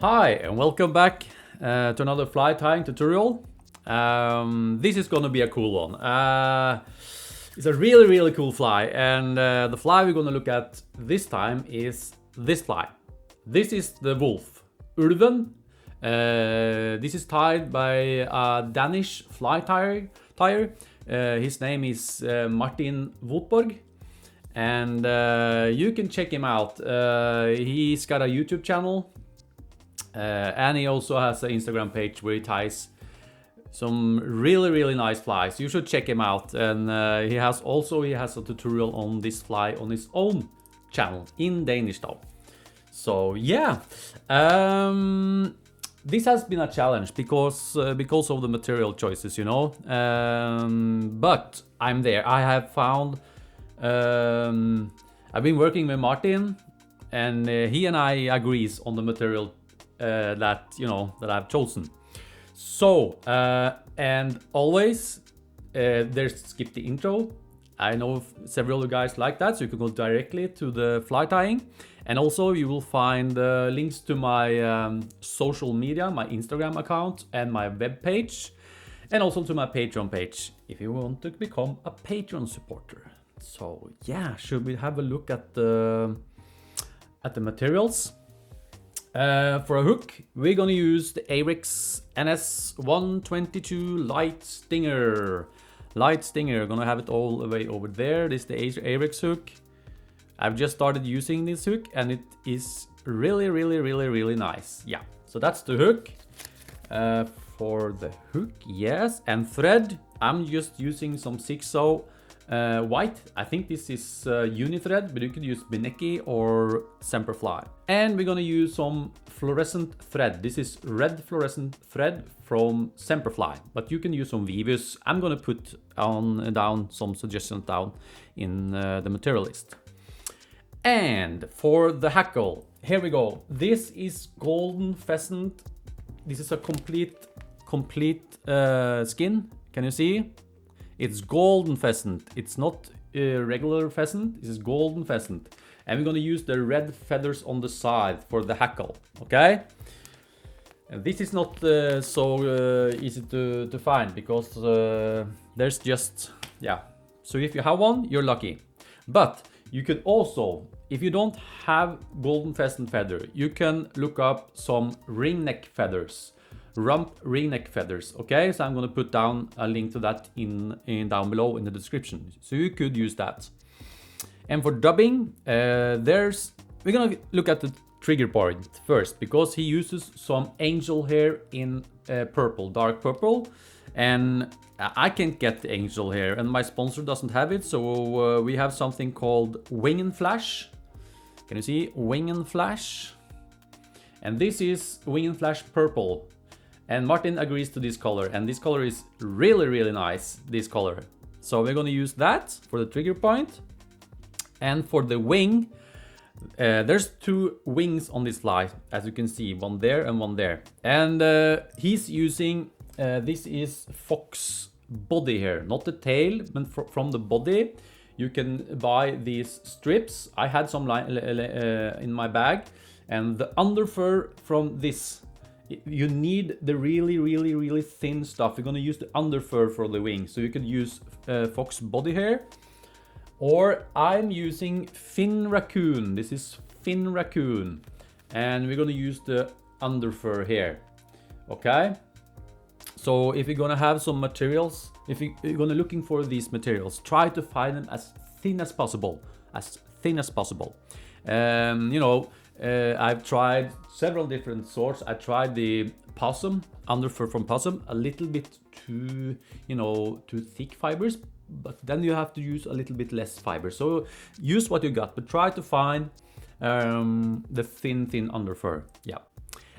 Hi and welcome back to another fly tying tutorial. This is gonna be a cool one. It's a really cool fly, and the fly we're gonna look at this time is this fly. This is the wolf, Ulven. This is tied by a Danish fly tyer. His name is Martin Votborg. And you can check him out. He's got a YouTube channel. And he also has an Instagram page where he ties some really nice flies. You should check him out. And he has a tutorial on this fly on his own channel in Danish though. So yeah, this has been a challenge because of the material choices, you know. But I'm there. I have found. I've been working with Martin, and he and I agrees on the material that I've chosen. So and always there's skip the intro. I know several of you guys like that, so you can go directly to the fly tying, and also you will find links to my social media, my Instagram account, and my web page, and also to my Patreon page if you want to become a Patreon supporter. So yeah, should we have a look at the materials? For a hook, we're gonna use the Ahrex NS122 Light Stinger. Gonna have it all the way over there. This is the Ahrex hook. I've just started using this hook, and it is really nice. Yeah, so that's the hook. For the hook, yes, and thread, I'm just using some 6/0 white. I think this is uni thread, but you could use Benecki or Semperfli. And we're gonna use some fluorescent thread. This is red fluorescent thread from Semperfli, but you can use some Vivus. I'm gonna put down some suggestions down in the material list. And for the hackle, here we go. This is golden pheasant. This is a complete skin. Can you see? It's golden pheasant. It's not regular pheasant. This is golden pheasant. And we're gonna use the red feathers on the side for the hackle, okay? And this is not so easy to find because there's just, yeah. So if you have one, you're lucky. But you could also, if you don't have golden pheasant feather, you can look up some ringneck feathers. Rump ringneck feathers, okay? So I'm gonna put down a link to that in down below in the description, so you could use that. And for dubbing, we're gonna look at the trigger point first, because he uses some angel hair in purple, dark purple, and I can't get the angel hair, and my sponsor doesn't have it, so we have something called Wing and Flash. Can you see Wing and Flash? And this is Wing and Flash purple. And Martin agrees to this color, and this color is really nice, this color. So we're gonna use that for the trigger point. And for the wing, there's two wings on this fly, as you can see, one there and one there. And he's using, this is fox body hair, not the tail, but from the body. You can buy these strips. I had some in my bag, and the underfur from this. You need the really thin stuff. You're gonna use the underfur for the wing, so you could use fox body hair, or I'm using fin raccoon. This is fin raccoon, and we're gonna use the underfur here. Okay. So if you're gonna have some materials, if you're gonna looking for these materials, try to find them as thin as possible. I've tried several different sorts. I tried the possum, underfur from possum, a little bit too thick fibers, but then you have to use a little bit less fiber. So use what you got, but try to find the thin underfur. Yeah.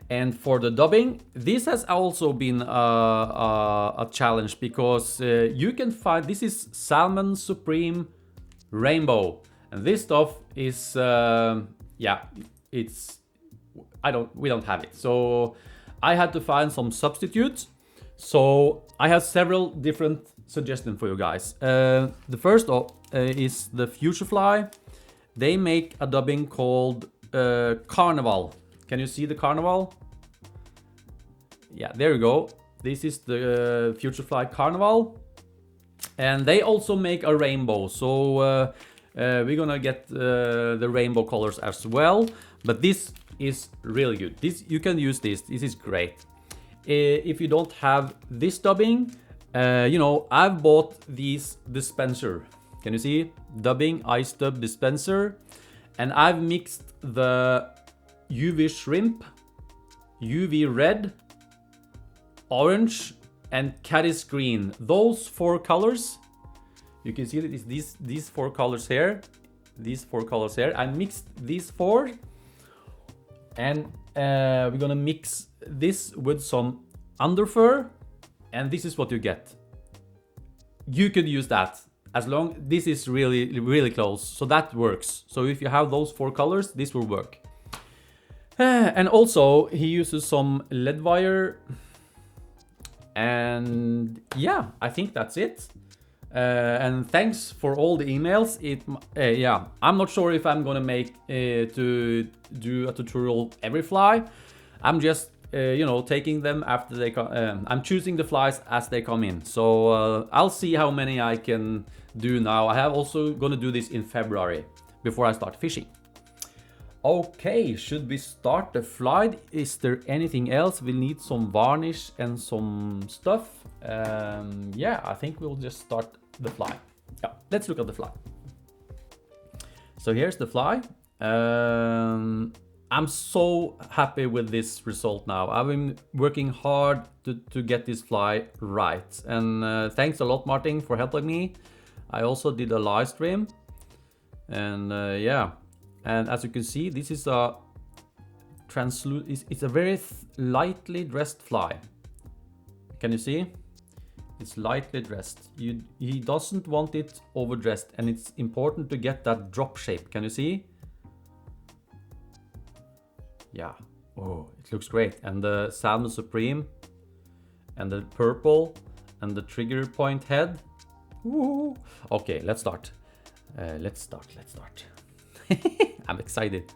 And for the dubbing, this has also been a challenge, because you can find, this is Salmon Supreme Rainbow, and this stuff is we don't have it, so I had to find some substitutes. So I have several different suggestions for you guys. The first is the FutureFly. They make a dubbing called Karneval. Can you see the Karneval? Yeah, there you go. This is the FutureFly Karneval. And they also make a rainbow. So we're gonna get the rainbow colors as well. But this is really good. This, you can use this. This is great. If you don't have this dubbing, you know, I've bought these dispenser. Can you see? Dubbing ice dub dispenser. And I've mixed the UV shrimp, UV red, orange, and caddis green. Those 4 colors. You can see that it's these 4 colors here. These 4 colors here. I mixed these 4. And we're gonna mix this with some underfur. And this is what you get. You could use that. As long, this is really close, so that works. So if you have those 4 colors, this will work. And also he uses some lead wire, and yeah, I think that's it. And thanks for all the emails. Yeah, I'm not sure if I'm gonna make to do a tutorial every fly. I'm just you know, taking them after they come. I'm choosing the flies as they come in. So I'll see how many I can do now. I have also gonna do this in February before I start fishing. Okay, should we start the fly? Is there anything else? We'll need some varnish and some stuff. Yeah, I think we'll just start the fly. Yeah, let's look at the fly. So here's the fly. I'm so happy with this result now. I've been working hard to get this fly right. And thanks a lot, Martin, for helping me. I also did a live stream. And yeah. And as you can see, this is a it's a very lightly dressed fly. Can you see? It's lightly dressed. He doesn't want it overdressed. And it's important to get that drop shape. Can you see? Yeah, oh, it looks great. And the Salmon Supreme and the purple and the trigger point head. Ooh. Okay, let's start. Let's start. I'm excited.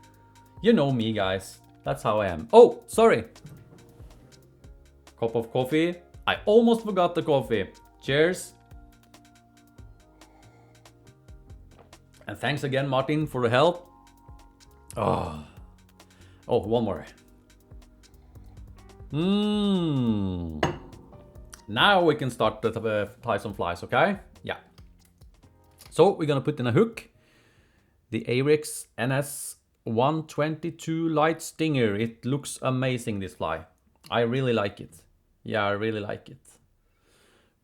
You know me, guys. That's how I am. Oh, sorry. Cup of coffee. I almost forgot the coffee. Cheers. And thanks again, Martin, for the help. Oh, one more. Now we can start to tie some flies, okay? Yeah. So we're gonna put in a hook. The Ahrex NS 122 Light Stinger. It looks amazing, this fly. I really like it. Yeah, I really like it.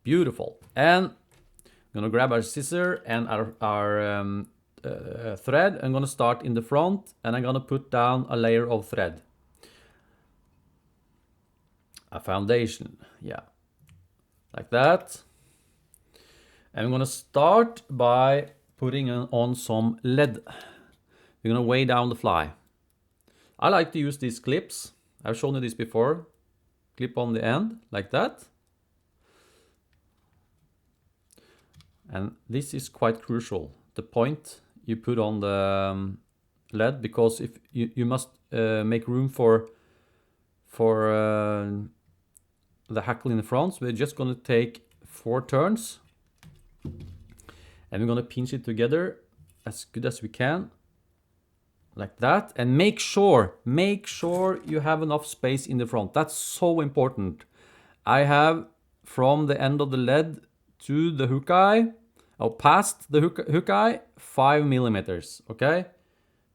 Beautiful. And I'm gonna grab our scissor and our thread. I'm gonna start in the front and I'm gonna put down a layer of thread. A foundation, yeah. Like that. And I'm gonna start by putting on some lead. We're gonna weigh down the fly. I like to use these clips. I've shown you this before. Clip on the end, like that. And this is quite crucial. The point you put on the lead, because if you must make room for the hackle in the front. So we're just gonna take 4 turns. And we're gonna pinch it together as good as we can. Like that. And make sure you have enough space in the front. That's so important. I have from the end of the lead to the hook eye, or past the hook eye, 5 millimeters, okay?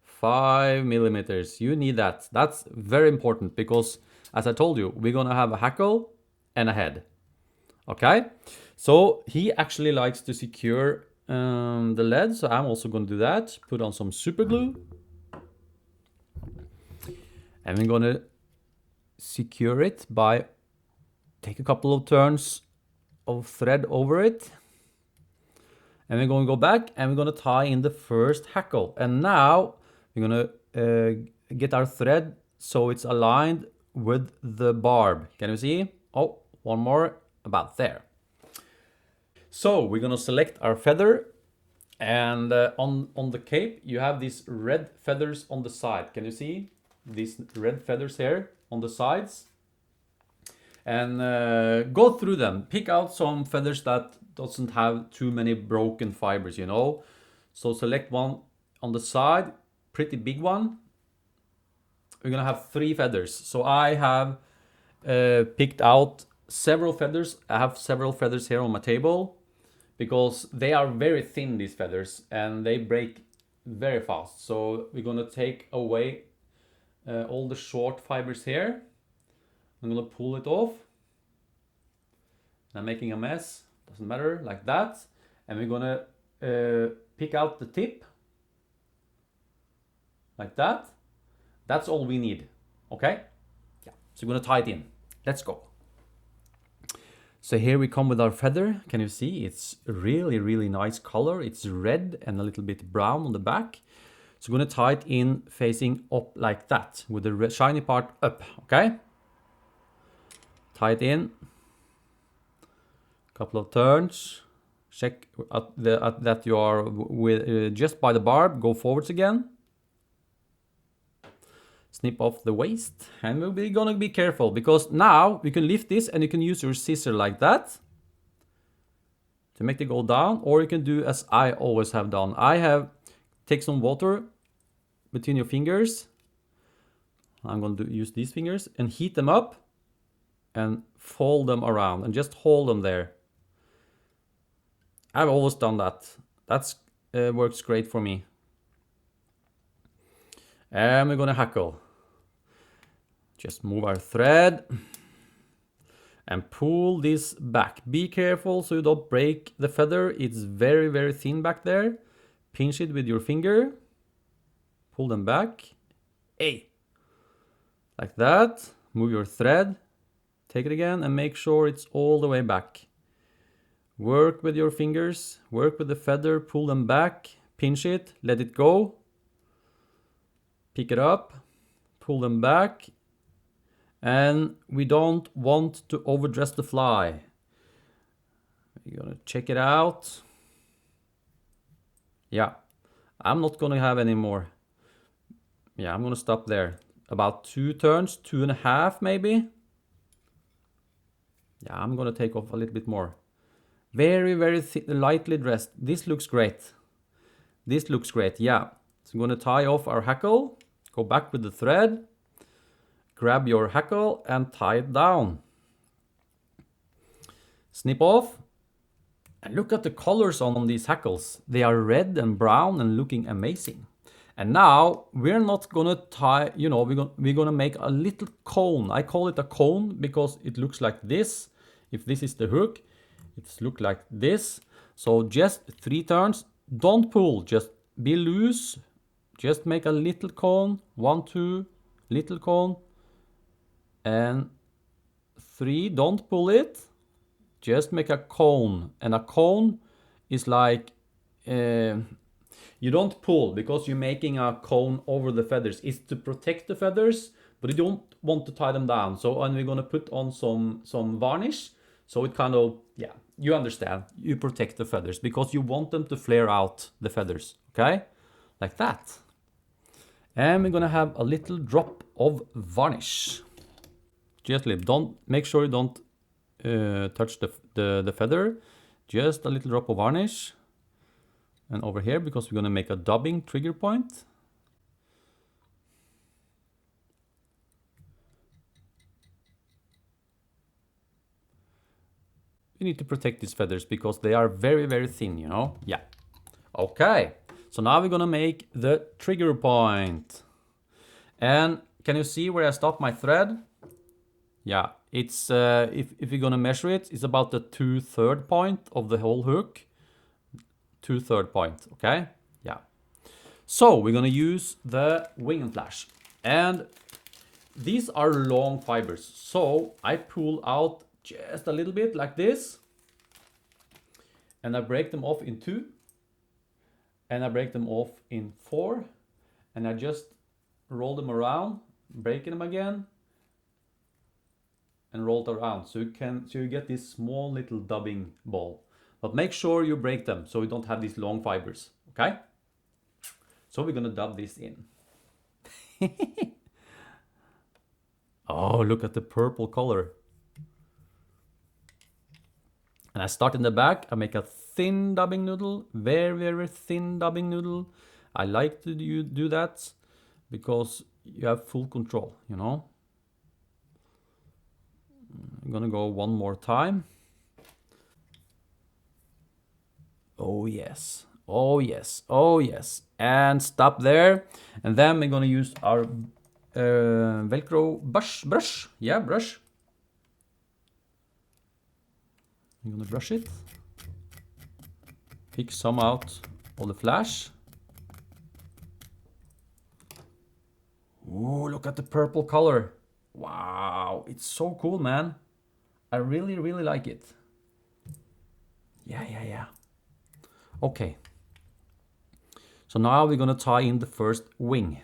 5 millimeters, you need that. That's very important because, as I told you, we're gonna have a hackle and a head, okay? So he actually likes to secure the lead, so I'm also gonna do that. Put on some SupGlue. And we're gonna secure it by take a couple of turns of thread over it. And we're gonna go back and we're gonna tie in the first hackle. And now we're gonna get our thread so it's aligned with the barb. Can you see? Oh, one more, about there. So we're gonna select our feather, and on the cape you have these red feathers on the side. Can you see these red feathers here on the sides? and go through them. Pick out some feathers that doesn't have too many broken fibers, you know. So select one on the side, pretty big one. We're gonna have 3 feathers. So I have picked out several feathers. I have several feathers here on my table because they are very thin, these feathers, and they break very fast. So we're gonna take away all the short fibers here. I'm gonna pull it off. I'm making a mess, doesn't matter, like that. And we're gonna pick out the tip, like that. That's all we need, okay? Yeah, so we're gonna tie it in. Let's go. So here we come with our feather. Can you see? It's really, really nice color. It's red and a little bit brown on the back. So we're gonna tie it in facing up like that with the shiny part up, okay? Tie it in. Couple of turns. Check that you are with just by the barb. Go forwards again. Snip off the waist, and we're gonna be careful because now you can lift this and you can use your scissor like that to make it go down, or you can do as I always have done. I have take some water between your fingers. I'm going to use these fingers and heat them up and fold them around and just hold them there. I've always done that. That's works great for me. And we're gonna hackle. Just move our thread and pull this back. Be careful so you don't break the feather. It's very, very thin back there. Pinch it with your finger. Pull them back. Hey! Like that. Move your thread. Take it again and make sure it's all the way back. Work with your fingers. Work with the feather. Pull them back. Pinch it. Let it go. Pick it up. Pull them back. And we don't want to overdress the fly. We're gonna check it out. Yeah, I'm not gonna have any more. Yeah, I'm gonna stop there. About 2 turns, 2.5 maybe. Yeah, I'm gonna take off a little bit more. Very, very lightly dressed. This looks great. This looks great, yeah. So I'm gonna tie off our hackle. Go back with the thread. Grab your hackle and tie it down. Snip off. And look at the colors on these hackles. They are red and brown and looking amazing. And now we're not gonna tie, you know, we're gonna make a little cone. I call it a cone because it looks like this. If this is the hook, it's look like this. So just 3 turns. Don't pull, just be loose. Just make a little cone. 1, 2, little cone. And 3, don't pull it. Just make a cone. And a cone is like, you don't pull because you're making a cone over the feathers. It's to protect the feathers, but you don't want to tie them down. So, and we're gonna put on some varnish. So it kind of, yeah, you understand. You protect the feathers because you want them to flare out the feathers, okay? Like that. And we're gonna have a little drop of varnish. Gently, don't make sure you don't touch the feather. Just a little drop of varnish. And over here, because we're gonna make a dubbing trigger point. You need to protect these feathers because they are very, very thin, you know? Yeah. Okay. So now we're gonna make the trigger point. And can you see where I stopped my thread? Yeah, it's if you're gonna measure it, it's about the 2/3 point of the whole hook. 2/3 point, okay? Yeah. So we're gonna use the wing and flash. And these are long fibers. So I pull out just a little bit like this. And I break them off in 2. And I break them off in 4. And I just roll them around, breaking them again. And roll it around. So you get this small little dubbing ball. But make sure you break them so you don't have these long fibers, okay? So we're gonna dub this in. Oh, look at the purple color. And I start in the back. I make a thin dubbing noodle, very, very thin dubbing noodle. I like to do that because you have full control, you know. I'm gonna go one more time. Oh yes, oh yes, oh yes. And stop there. And then we're gonna use our Velcro brush. Yeah, brush. I'm gonna brush it. Pick some out of the flash. Oh, look at the purple color. Wow, it's so cool, man. I really, really like it. Yeah. Okay. So now we're gonna tie in the first wing.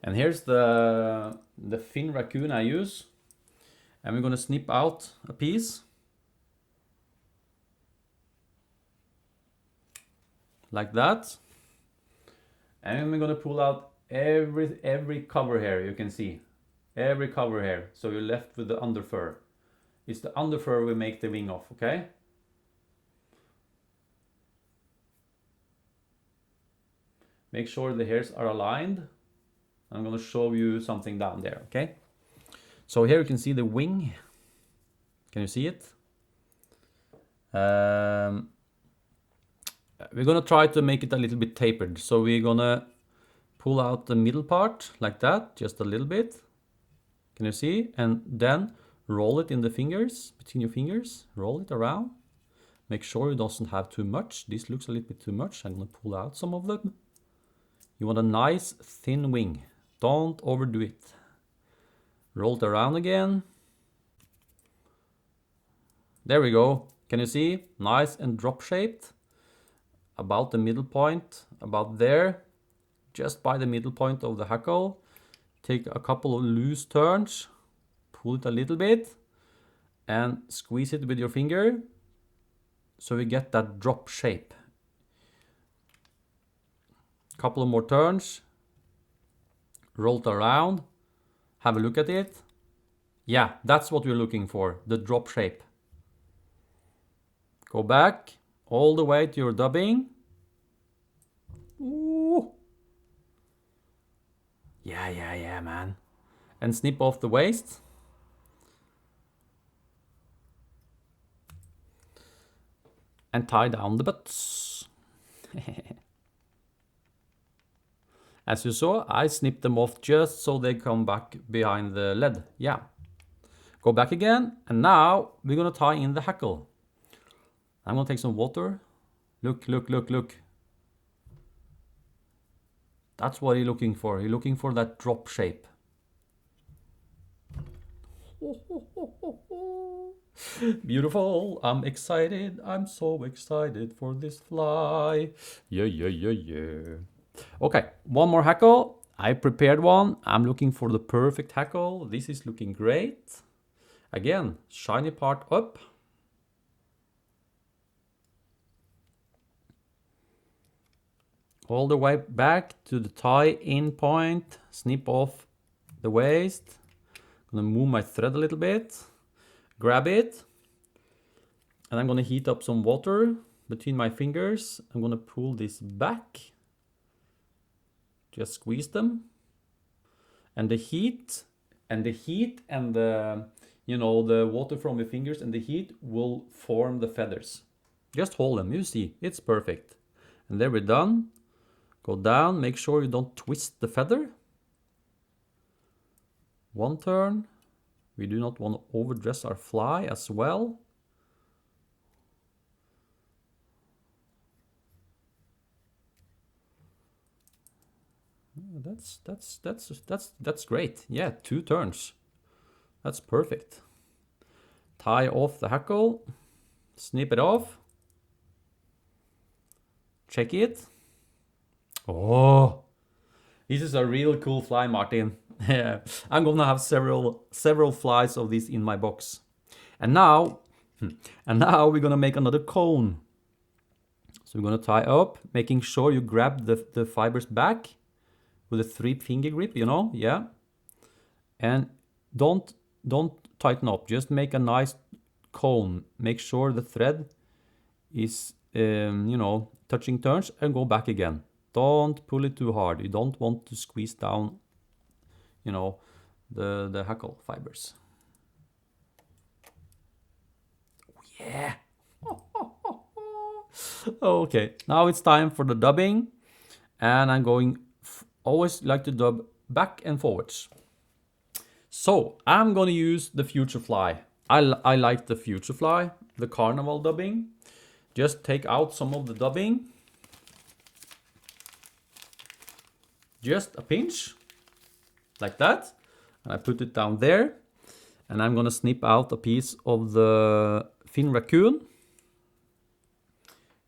And here's the fin raccoon I use. And we're gonna snip out a piece. Like that. And we're gonna pull out every cover hair you can see. Every cover hair. So you're left with the underfur. It's the underfur we make the wing of, okay? Make sure the hairs are aligned. I'm gonna show you something down there, okay? So here you can see the wing. Can you see it? We're gonna try to make it a little bit tapered. So we're gonna pull out the middle part like that, just a little bit. Can you see? And then roll it in the fingers, between your fingers. Roll it around. Make sure it doesn't have too much. This looks a little bit too much. I'm gonna pull out some of them. You want a nice thin wing. Don't overdo it. Roll it around again. There we go. Can you see? Nice and drop shaped. About the middle point, about there. Just by the middle point of the hackle. Take a couple of loose turns. Pull it a little bit. And squeeze it with your finger. So we get that drop shape. Couple of more turns. Roll it around. Have a look at it. Yeah, that's what we're looking for, the drop shape. Go back all the way to your dubbing. Ooh. Yeah, man. And snip off the waist. And tie down the butts. As you saw, I snipped them off just so they come back behind the lead. Yeah. Go back again, and now we're gonna tie in the hackle. I'm gonna take some water. Look. That's what you're looking for. You're looking for that drop shape. Beautiful. I'm excited. I'm so excited for this fly. Yeah. Okay, one more hackle. I prepared one. I'm looking for the perfect hackle. This is looking great. Again, shiny part up. All the way back to the tie-in point. Snip off the waist. I'm gonna move my thread a little bit. Grab it. And I'm gonna heat up some water between my fingers. I'm gonna pull this back. Just squeeze them. And the heat and the you know, the water from your fingers and the heat will form the feathers. Just hold them, you see, it's perfect. And there we're done. Go down, make sure you don't twist the feather. One turn. We do not want to overdress our fly as well. That's great. Yeah, 2 turns. That's perfect. Tie off the hackle. Snip it off. Check it. Oh, this is a real cool fly, Martin. I'm gonna have several flies of this in my box. And now we're gonna make another cone. So we're gonna tie up, making sure you grab the fibers back with a 3-finger grip, you know, yeah. And don't tighten up, just make a nice cone. Make sure the thread is, you know, touching turns, and go back again. Don't pull it too hard. You don't want to squeeze down, you know, the hackle fibers. Oh, yeah. Okay, now it's time for the dubbing, and I'm going always like to dub back and forwards. So I'm gonna use the FutureFly. I like the FutureFly, the Karneval dubbing. Just take out some of the dubbing. Just a pinch, like that. And I put it down there. And I'm gonna snip out a piece of the fin raccoon.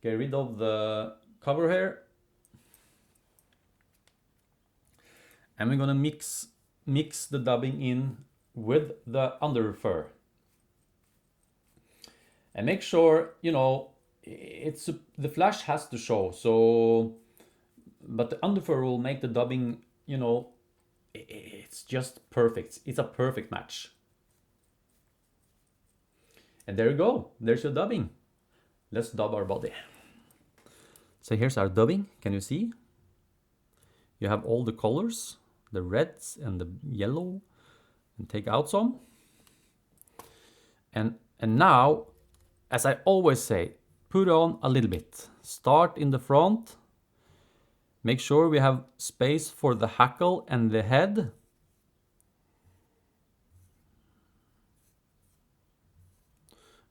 Get rid of the cover hair. And we're gonna mix the dubbing in with the underfur. And make sure, you know, the flash has to show. So, but the underfur will make the dubbing, you know, it's just perfect. It's a perfect match. And there you go. There's your dubbing. Let's dub our body. So here's our dubbing. Can you see? You have all the colors, the reds and the yellow, and take out some. And now, as I always say, put on a little bit. Start in the front. Make sure we have space for the hackle and the head.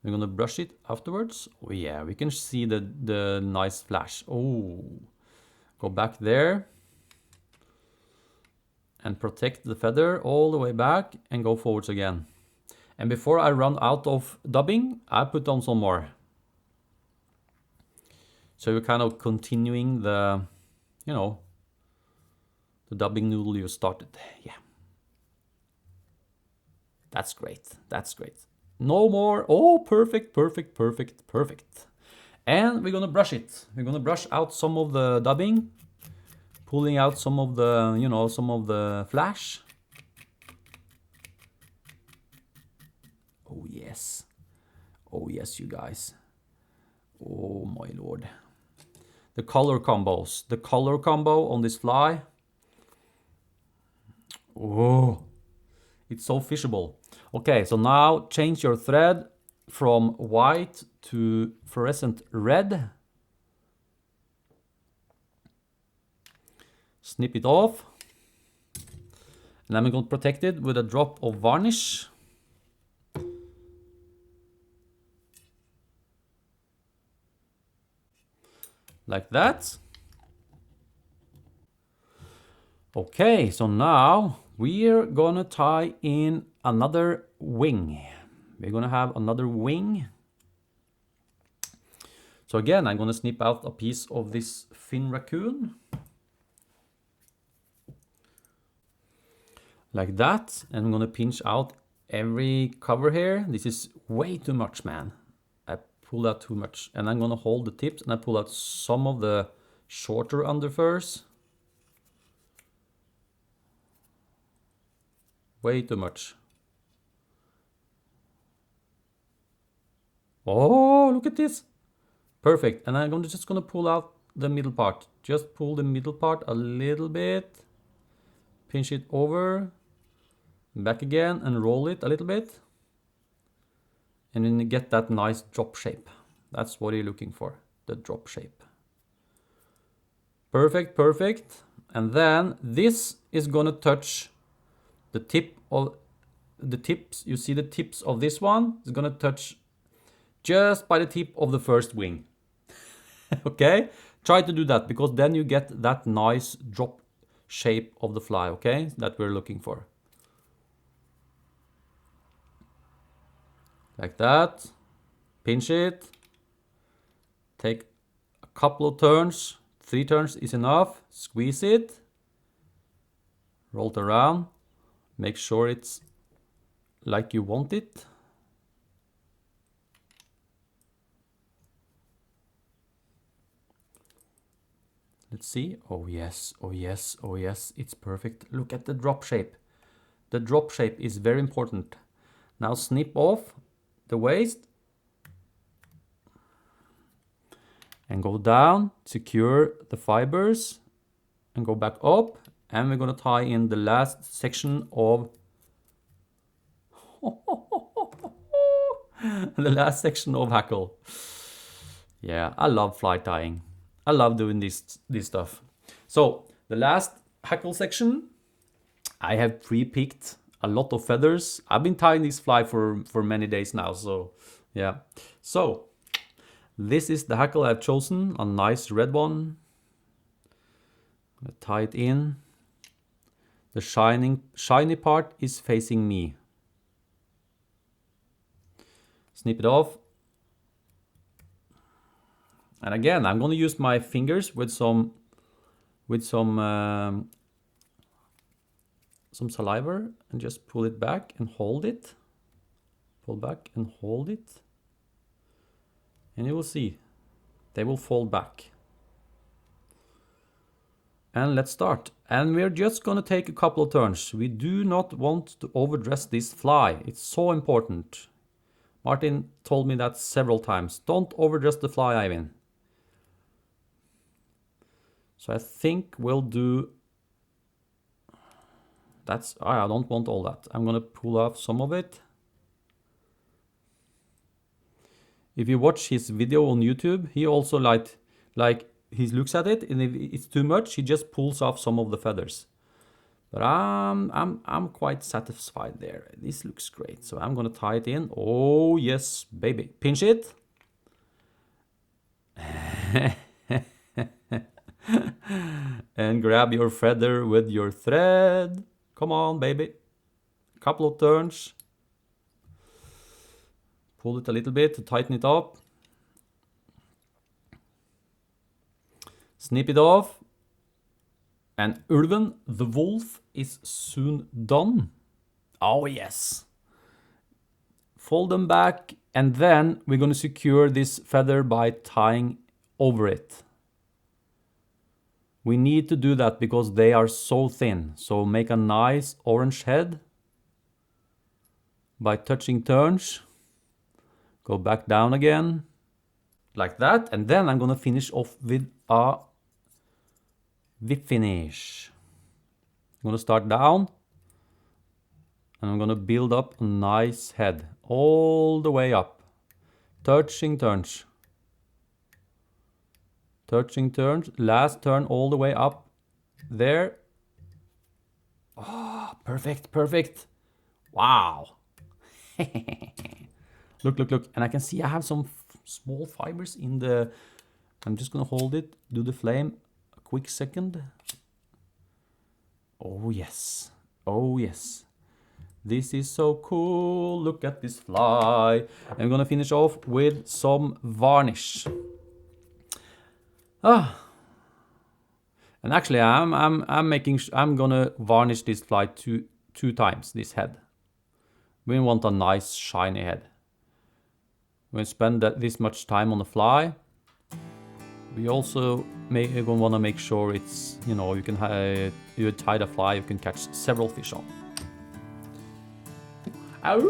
We're gonna brush it afterwards. Oh yeah, we can see the nice flash. Oh, go back there. And protect the feather all the way back and go forwards again. And before I run out of dubbing, I put on some more. So you're kind of continuing the, you know, the dubbing noodle you started. Yeah. That's great. That's great. No more. Oh, perfect, perfect, perfect, perfect. And we're gonna brush it. We're gonna brush out some of the dubbing, pulling out some of the, you know, some of the flash. Oh yes. Oh yes, you guys. Oh my lord. The color combos. The color combo on this fly. Oh, it's so fishable. Okay, so now change your thread from white to fluorescent red. Snip it off. And then I'm going to protect it with a drop of varnish. Like that. Okay, so now we're gonna tie in another wing. We're gonna have another wing. So again, I'm gonna snip out a piece of this fin raccoon. Like that. And I'm gonna pinch out every cover here. This is way too much, man. I pull out too much. And I'm gonna hold the tips and I pull out some of the shorter underfurs. Way too much. Oh, look at this. Perfect. And I'm just gonna pull out the middle part. Just pull the middle part a little bit. Pinch it over. Back again and roll it a little bit. And then you get that nice drop shape. That's what you're looking for, the drop shape. Perfect, perfect. And then this is gonna touch the tip of the tips. You see the tips of this one is gonna touch just by the tip of the first wing. Okay, try to do that because then you get that nice drop shape of the fly, okay, that we're looking for. Like that. Pinch it. Take a couple of turns. 3 turns is enough. Squeeze it. Roll it around. Make sure it's like you want it. Let's see. Oh yes, oh yes, oh yes. It's perfect. Look at the drop shape. The drop shape is very important. Now snip off the waist. And go down, secure the fibers, and go back up. And we're gonna tie in the last section of the last section of hackle. Yeah, I love fly tying. I love doing this stuff. So the last hackle section, I have pre-picked a lot of feathers. I've been tying this fly for many days now, so yeah. So this is the hackle I've chosen, a nice red one. I'm gonna tie it in. The shiny part is facing me. Snip it off. And again, I'm gonna use my fingers with some saliva and just pull it back and hold it. Pull back and hold it. And you will see, they will fall back. And let's start. And we're just gonna take a couple of turns. We do not want to overdress this fly. It's so important. Martin told me that several times. Don't overdress the fly, Eivind. So I think we'll do... I don't want all that. I'm gonna pull off some of it. If you watch his video on YouTube, he also like he looks at it, and if it's too much, he just pulls off some of the feathers. But I'm quite satisfied there. This looks great. So I'm gonna tie it in. Oh yes, baby. Pinch it. And grab your feather with your thread. Come on, baby. A couple of turns. Pull it a little bit to tighten it up. Snip it off. And Ulven, the wolf, is soon done. Oh yes. Fold them back, and then we're going to secure this feather by tying over it. We need to do that because they are so thin. So make a nice orange head by touching turns. Go back down again, like that. And then I'm gonna finish off with a whip finish. I'm gonna start down, and I'm gonna build up a nice head all the way up. Touching turns. Touching turns, last turn all the way up there. Oh, perfect, perfect. Wow. Look, look, look. And I can see I have some small fibers in the... I'm just gonna hold it, do the flame a quick second. Oh yes, oh yes. This is so cool. Look at this fly. I'm gonna finish off with some varnish. And actually, I'm gonna varnish this fly two times. This head. We want a nice shiny head. When we spend this much time on the fly, we also want to make sure it's, you know, you can you tie the fly, you can catch several fish on. Ow!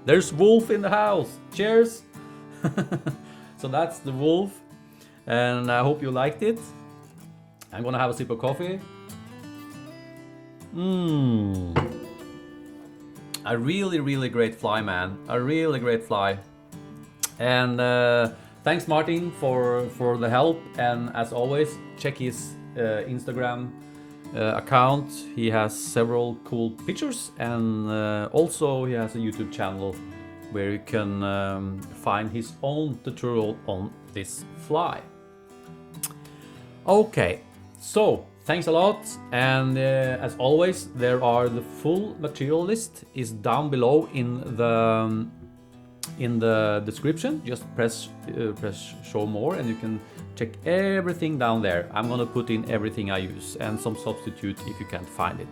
There's wolf in the house. Cheers. So that's the wolf, and I hope you liked it. I'm gonna have a sip of coffee. A really, really great fly, man. A really great fly. And thanks, Martin, for the help. And as always, check his Instagram account. He has several cool pictures, and also he has a YouTube channel where you can find his own tutorial on this fly. Okay, so thanks a lot, and as always, there are the full material list is down below in the description. Just press show more, and you can check everything down there. I'm gonna put in everything I use and some substitute if you can't find it.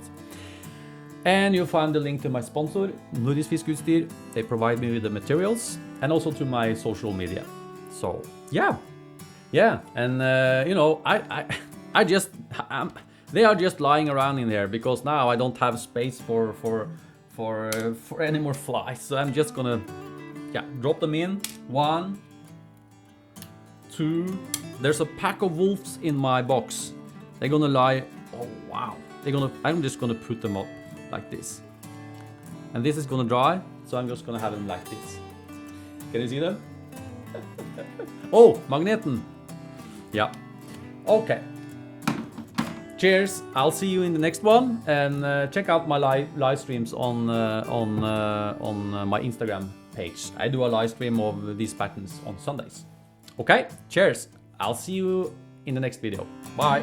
And you'll find the link to my sponsor, Nordisk Fiskeutstyr. They provide me with the materials, and also to my social media. So yeah, and you know, they are just lying around in there because now I don't have space for for any more flies. So I'm just gonna, yeah, drop them in. 1, 2. There's a pack of wolves in my box. They're gonna lie. Oh wow. I'm just gonna put them up like this. And this is gonna dry, so I'm just gonna have them like this. Can you see them? Oh, magneten. Yeah. Okay. Cheers. I'll see you in the next one, and check out my live streams on my Instagram page. I do a live stream of these patterns on Sundays. Okay. Cheers. I'll see you in the next video. Bye.